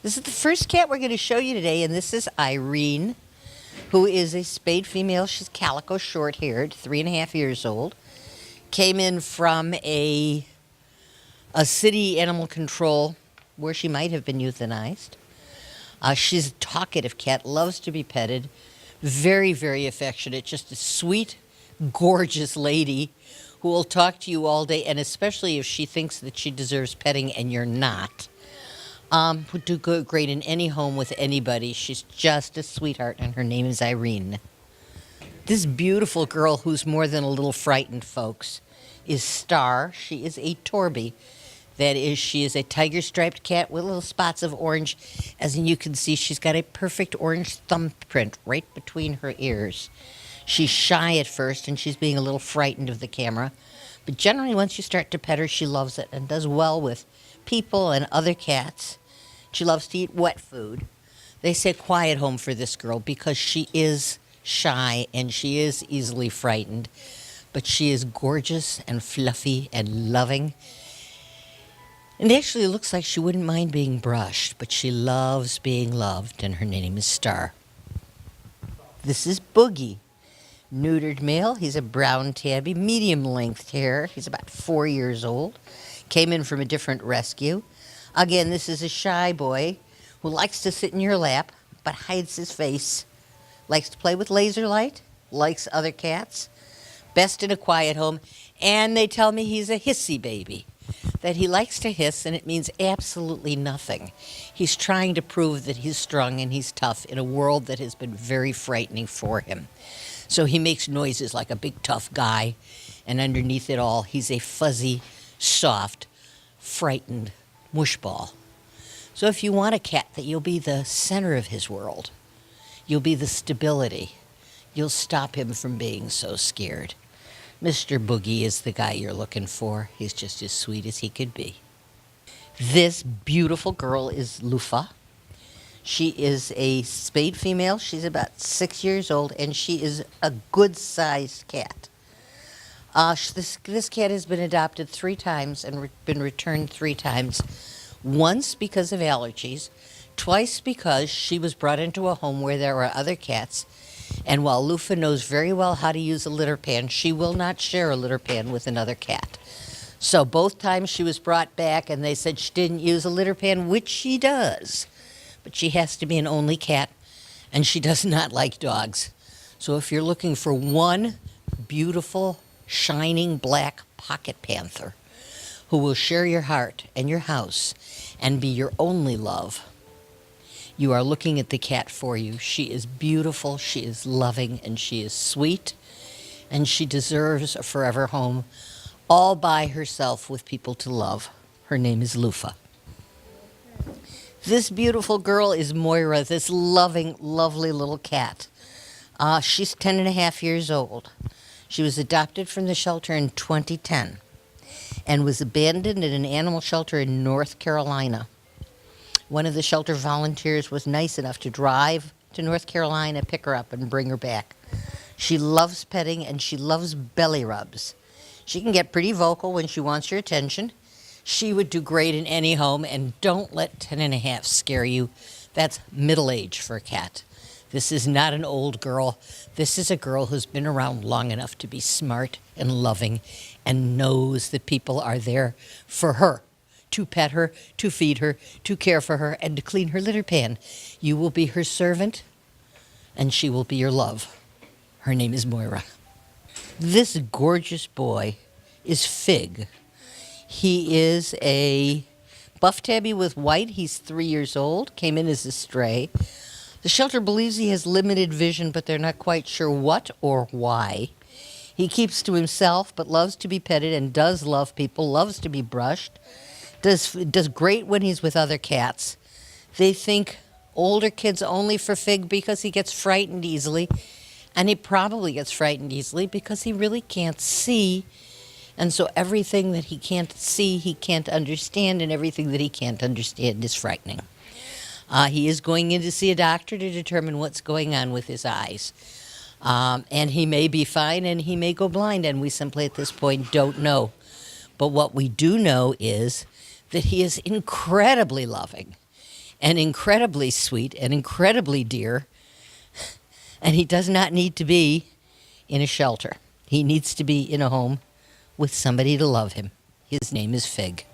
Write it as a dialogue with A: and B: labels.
A: This is the first cat we're going to show you today, and this is Irene, who is a spayed female. She's calico, short-haired, 3.5 years old. Came in from a city animal control where she might have been euthanized. She's a talkative cat, loves to be petted, very, very affectionate, just a sweet, gorgeous lady who will talk to you all day, and especially if she thinks that she deserves petting and you're not. Would do great in any home with anybody. She's just a sweetheart, and her name is Irene. This beautiful girl, who's more than a little frightened, folks, is Star. She is a Torby. That is, she is a tiger-striped cat with little spots of orange. As you can see, she's got a perfect orange thumbprint right between her ears. She's shy at first, and she's being a little frightened of the camera. But generally, once you start to pet her, she loves it and does well with people and other cats. She loves to eat wet food. They say quiet home for this girl because she is shy and she is easily frightened. But she is gorgeous and fluffy and loving. And actually, it looks like she wouldn't mind being brushed, but she loves being loved, and her name is Star. This is Boogie, neutered male. He's a brown tabby, medium-length hair. He's about 4 years old. Came in from a different rescue. Again, this is a shy boy who likes to sit in your lap, but hides his face. Likes to play with laser light, likes other cats. Best in a quiet home, and they tell me he's a hissy baby. That he likes to hiss, and it means absolutely nothing. He's trying to prove that he's strong and he's tough in a world that has been very frightening for him. So he makes noises like a big tough guy, and underneath it all, he's a fuzzy, soft, frightened mushball. So if you want a cat that you'll be the center of his world, you'll be the stability, you'll stop him from being so scared. Mr. Boogie is the guy you're looking for. He's just as sweet as he could be. This beautiful girl is Lufa. She is a spayed female. She's about 6 years old, and she is a good-sized cat. This cat has been adopted 3 times and been returned 3 times. Once because of allergies, twice because she was brought into a home where there were other cats. And while Lufa knows very well how to use a litter pan, she will not share a litter pan with another cat. So both times she was brought back and they said she didn't use a litter pan, which she does. But she has to be an only cat, and she does not like dogs. So if you're looking for one beautiful, shining black pocket panther who will share your heart and your house and be your only love, you are looking at the cat for you. She is beautiful, she is loving, and she is sweet, and she deserves a forever home all by herself with people to love. Her name is Lufa. This beautiful girl is Moira, this loving, lovely little cat. She's 10.5 years old. She was adopted from the shelter in 2010 and was abandoned in an animal shelter in North Carolina. One of the shelter volunteers was nice enough to drive to North Carolina, pick her up, and bring her back. She loves petting, and she loves belly rubs. She can get pretty vocal when she wants your attention. She would do great in any home, and don't let 10.5 scare you. That's middle age for a cat. This is not an old girl. This is a girl who's been around long enough to be smart and loving and knows that people are there for her. To pet her, to feed her, to care for her, and to clean her litter pan. You will be her servant, and she will be your love. Her name is Moira. This gorgeous boy is Fig. He is a buff tabby with white. He's 3 years old, came in as a stray. The shelter believes he has limited vision, but they're not quite sure what or why. He keeps to himself, but loves to be petted and does love people, loves to be brushed. Does great when he's with other cats. They think older kids only for Fig because he gets frightened easily, and he probably gets frightened easily because he really can't see, and so everything that he can't see, he can't understand, and everything that he can't understand is frightening. He is going in to see a doctor to determine what's going on with his eyes. And he may be fine, and he may go blind, and we simply at this point don't know. But what we do know is that he is incredibly loving. and incredibly sweet and incredibly dear, and he does not need to be in a shelter. He needs to be in a home with somebody to love him. His name is Fig.